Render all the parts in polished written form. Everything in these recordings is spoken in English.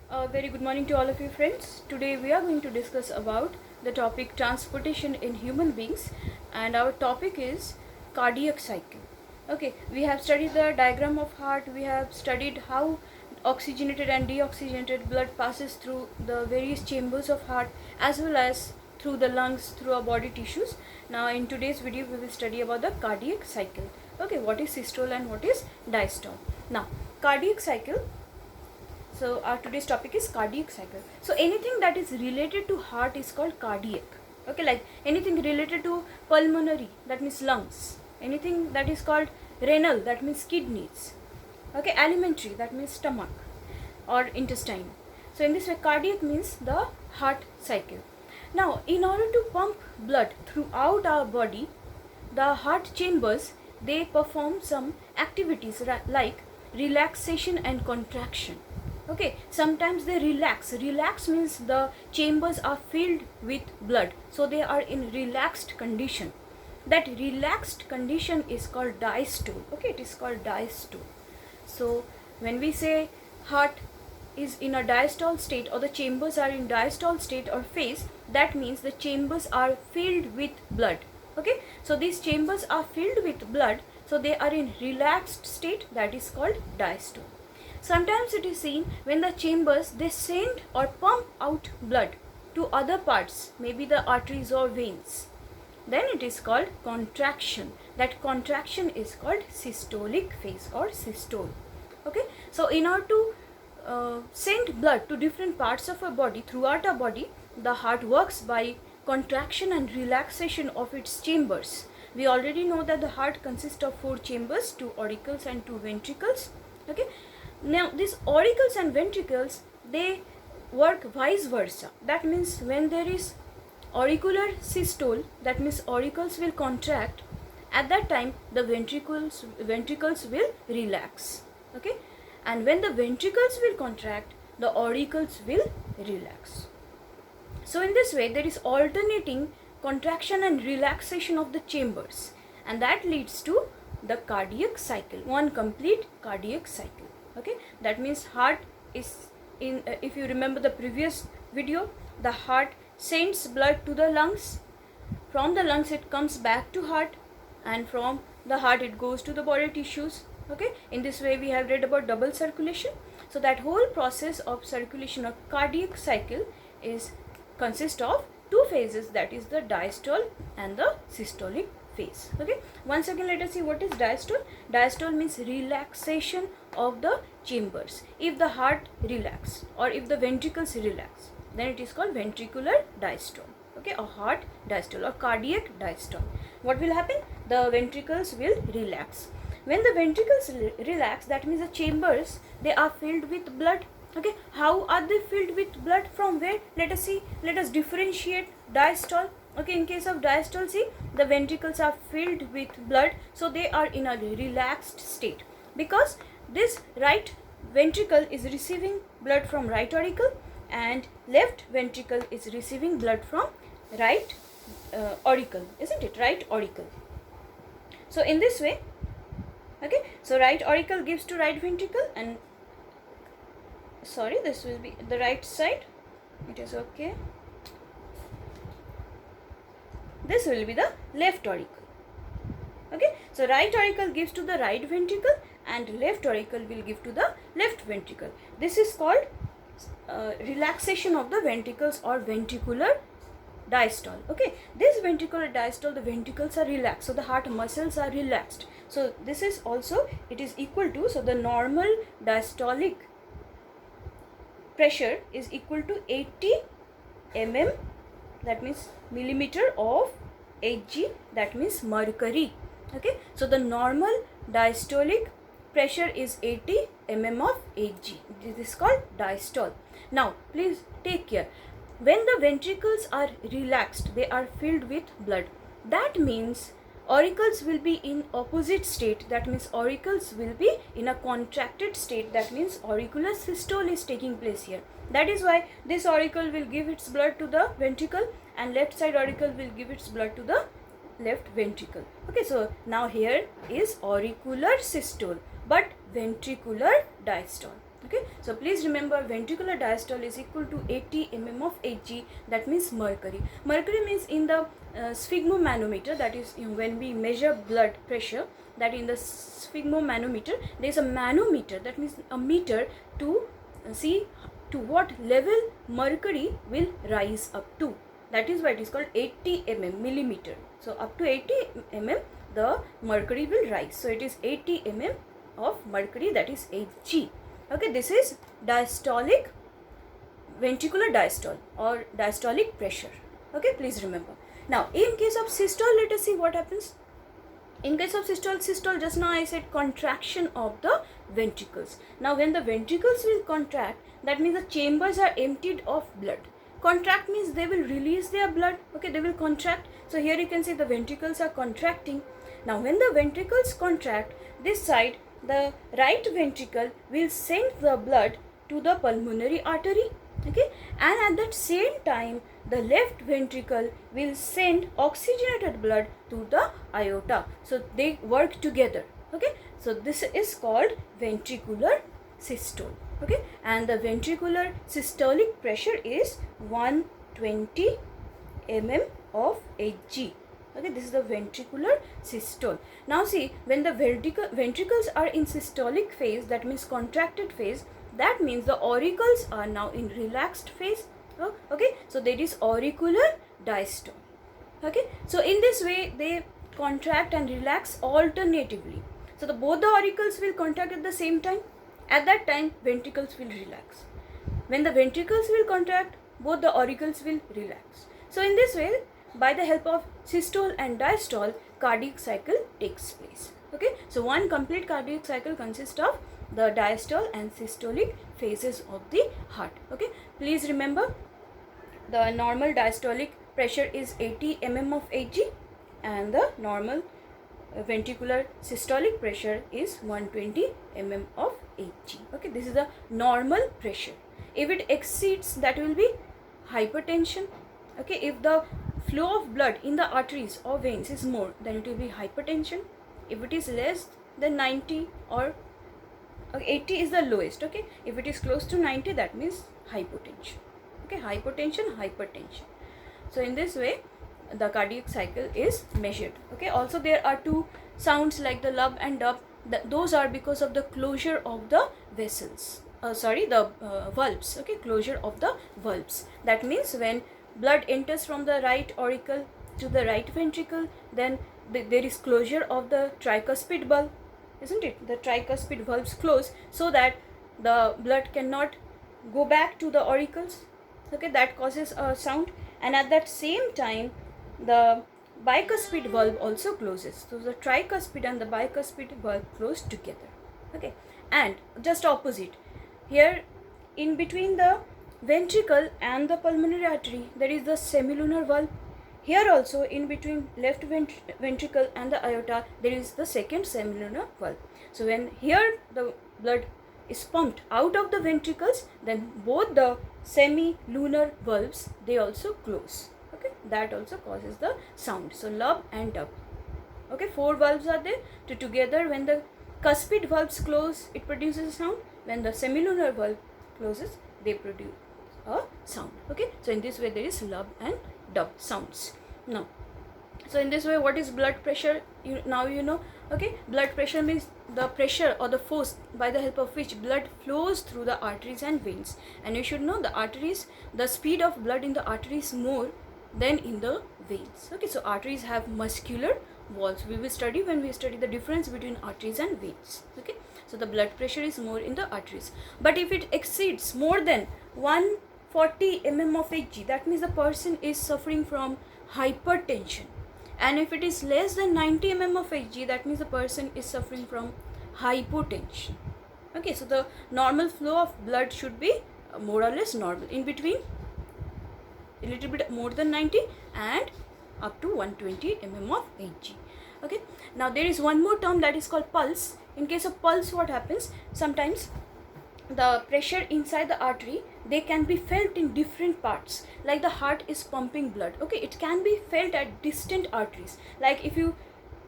Very good morning to all of you friends. Today we are going to discuss about the topic transportation in human beings, and our topic is cardiac cycle. Okay, we have studied the diagram of heart, we have studied how oxygenated and deoxygenated blood passes through the various chambers of heart as well as through the lungs, through our body tissues. Now in today's video we will study about the cardiac cycle. Okay, what is systole and what is diastole. Now cardiac cycle, so our today's topic is cardiac cycle. So anything that is related to heart is called cardiac. Okay, like anything related to pulmonary, that means lungs. Anything that is called renal, that means kidneys. Okay, alimentary, that means stomach or intestine. So in this way, cardiac means the heart cycle. Now, in order to pump blood throughout our body, the heart chambers, they perform some activities like relaxation and contraction. Okay, sometimes they relax means the chambers are filled with blood, so they are in relaxed condition. That relaxed condition is called diastole. Okay, it is called diastole. So when we say heart is in a diastole state or the chambers are in diastole state or phase, that means the chambers are filled with blood. Okay, so these chambers are filled with blood, so they are in relaxed state, that is called diastole. Sometimes it is seen when the chambers, they send or pump out blood to other parts, maybe the arteries or veins, then it is called contraction. That contraction is called systolic phase or systole. Okay, so in order to send blood to different parts of our body, throughout our body, the heart works by contraction and relaxation of its chambers. We already know that the heart consists of 4 chambers, 2 auricles and 2 ventricles. Okay, now these auricles and ventricles, they work vice versa. That means when there is auricular systole, that means auricles will contract. At that time the ventricles will relax. Okay, and when the ventricles will contract, the auricles will relax. So in this way there is alternating contraction and relaxation of the chambers, and that leads to the cardiac cycle, one complete cardiac cycle. Okay, that means heart is in if you remember the previous video, the heart sends blood to the lungs, from the lungs it comes back to heart, and from the heart it goes to the body tissues. Okay, in this way we have read about double circulation. So that whole process of circulation or cardiac cycle is consist of 2 phases, that is the diastole and the systolic phase. Okay, once again let us see what is diastole. Diastole means relaxation of the chambers. If the heart relax or if the ventricles relax, then it is called ventricular diastole. Okay, or heart diastole or cardiac diastole. What will happen? The ventricles will relax. When the ventricles relax, that means the chambers, they are filled with blood. Okay, how are they filled with blood? From where? Let us see. Let us differentiate diastole. Okay, in case of diastole, see, the ventricles are filled with blood, so they are in a relaxed state, because this right ventricle is receiving blood from right auricle and left ventricle is receiving blood from right auricle, isn't it? Right auricle. So in this way, okay, so right auricle gives to right ventricle, and sorry, this will be the right side, it is okay, this will be the left auricle. Okay, so right auricle gives to the right ventricle and left auricle will give to the left ventricle. This is called relaxation of the ventricles or ventricular diastole. Okay, this ventricular diastole, the ventricles are relaxed, so the heart muscles are relaxed. So this is also, it is equal to, so the normal diastolic pressure is equal to 80 mm, that means millimeter of Hg, that means mercury. Okay, so the normal diastolic pressure is 80 mm of Hg. This is called diastole. Now please take care, when the ventricles are relaxed, they are filled with blood. That means auricles will be in opposite state, that means auricles will be in a contracted state, that means auricular systole is taking place here. That is why this auricle will give its blood to the ventricle and left side auricle will give its blood to the left ventricle. Okay, so now here is auricular systole but ventricular diastole. Okay, so please remember ventricular diastole is equal to 80 mm of Hg, that means mercury. Mercury means in the sphygmomanometer, that is when we measure blood pressure, that in the sphygmomanometer there is a manometer, that means a meter to see to what level mercury will rise up to. That is why it is called 80 millimeter. So up to 80 the mercury will rise. So it is 80 of mercury, that is Hg. Okay, this is diastolic, ventricular diastole or diastolic pressure. Okay, please remember. Now in case of systole, let us see what happens. In case of systole, just now I said contraction of the ventricles. Now when the ventricles will contract, that means the chambers are emptied of blood. Contract means they will release their blood. Okay, they will contract. So here you can see the ventricles are contracting. Now when the ventricles contract, this side, the right ventricle will send the blood to the pulmonary artery. Okay, and at that same time the left ventricle will send oxygenated blood to the aorta. So they work together. Okay, so this is called ventricular systole. Okay, and the ventricular systolic pressure is 120 mm of Hg. Okay, this is the ventricular systole. Now see, when the ventricles are in systolic phase, that means contracted phase, that means the auricles are now in relaxed phase. Okay, so there is auricular diastole. Okay, so in this way they contract and relax alternatively. So both the auricles will contract at the same time. At that time ventricles will relax. When the ventricles will contract, both the auricles will relax. So in this way, by the help of systole and diastole, cardiac cycle takes place. Okay, so one complete cardiac cycle consists of the diastole and systolic phases of the heart. Okay, please remember the normal diastolic pressure is 80 mm of Hg and the normal ventricular systolic pressure is 120 mm of Hg. Okay, this is the normal pressure. If it exceeds, that will be hypertension. Okay, if the flow of blood in the arteries or veins is more, then it will be hypertension. If it is less than 90 or 80 is the lowest. Okay, if it is close to 90, that means hypotension. Okay, hypertension. So in this way the cardiac cycle is measured. Okay, also there are two sounds like the lub and dub. Those are because of the closure of the vessels. Valves. Okay, closure of the valves. That means when blood enters from the right auricle to the right ventricle, then there is closure of the tricuspid valve, isn't it? The tricuspid valves close so that the blood cannot go back to the auricles. Okay, that causes a sound, and at that same time the bicuspid valve also closes. So the tricuspid and the bicuspid valve close together. Okay, and just opposite here, in between the ventricle and the pulmonary artery, there is the semilunar valve. Here also, in between left ventricle and the aorta, there is the second semilunar valve. So when here the blood is pumped out of the ventricles, then both the semilunar valves, they also close. Okay, that also causes the sound. So lub and dub. Okay, 4 valves are there. Together, when the cuspid valves close, it produces a sound. When the semilunar valve closes, they produce a sound. Okay, so in this way there is lub and dub sounds. Now, so in this way, what is blood pressure? Now you know. Okay, blood pressure means the pressure or the force by the help of which blood flows through the arteries and veins. And you should know the arteries, the speed of blood in the arteries more than in the veins. Okay, so arteries have muscular walls. We will study when we study the difference between arteries and veins. Okay, so the blood pressure is more in the arteries. But if it exceeds more than 140 mm of Hg, that means the person is suffering from hypertension. And if it is less than 90 mm of Hg, that means the person is suffering from hypotension. Okay, so the normal flow of blood should be more or less normal, in between a little bit more than 90 and up to 120 mm of Hg. Okay, now there is one more term that is called pulse. In case of pulse, what happens? Sometimes the pressure inside the artery, they can be felt in different parts, like the heart is pumping blood. Okay, it can be felt at distant arteries, like if you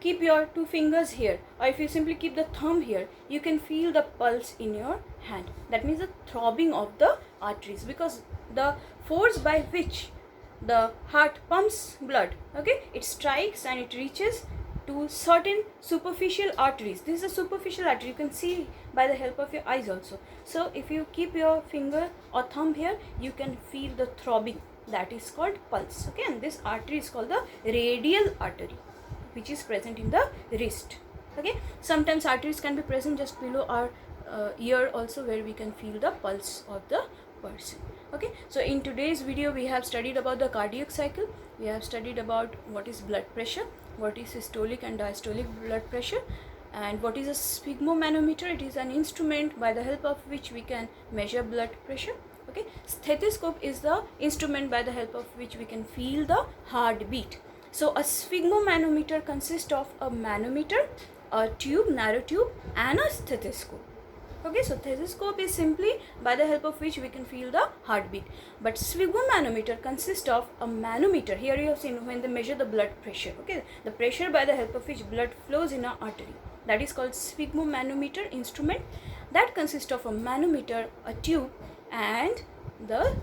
keep your 2 fingers here, or if you simply keep the thumb here, you can feel the pulse in your hand. That means the throbbing of the arteries, because the force by which the heart pumps blood, okay, it strikes and it reaches to certain superficial arteries. This is a superficial artery, you can see by the help of your eyes also. So if you keep your finger or thumb here, you can feel the throbbing, that is called pulse, okay. And this artery is called the radial artery, which is present in the wrist, okay. Sometimes arteries can be present just below our ear also, where we can feel the pulse of the person, okay. So in today's video we have studied about the cardiac cycle, we have studied about what is blood pressure, what is systolic and diastolic blood pressure, and what is a sphygmomanometer. It is an instrument by the help of which we can measure blood pressure, okay. Stethoscope is the instrument by the help of which we can feel the heartbeat. So a sphygmomanometer consists of a manometer, a tube, narrow tube, and a stethoscope, okay. So stethoscope is simply by the help of which we can feel the heartbeat, but sphygmomanometer consists of a manometer. Here you have seen when they measure the blood pressure, okay, the pressure by the help of which blood flows in an artery, that is called sphygmomanometer instrument. That consists of a manometer, a tube, and the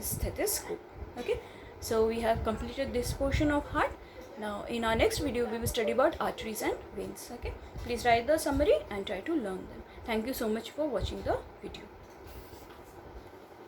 stethoscope, okay. So we have completed this portion of heart. Now in our next video we will study about arteries and veins, okay. Please write the summary and try to learn them. Thank you so much for watching the video.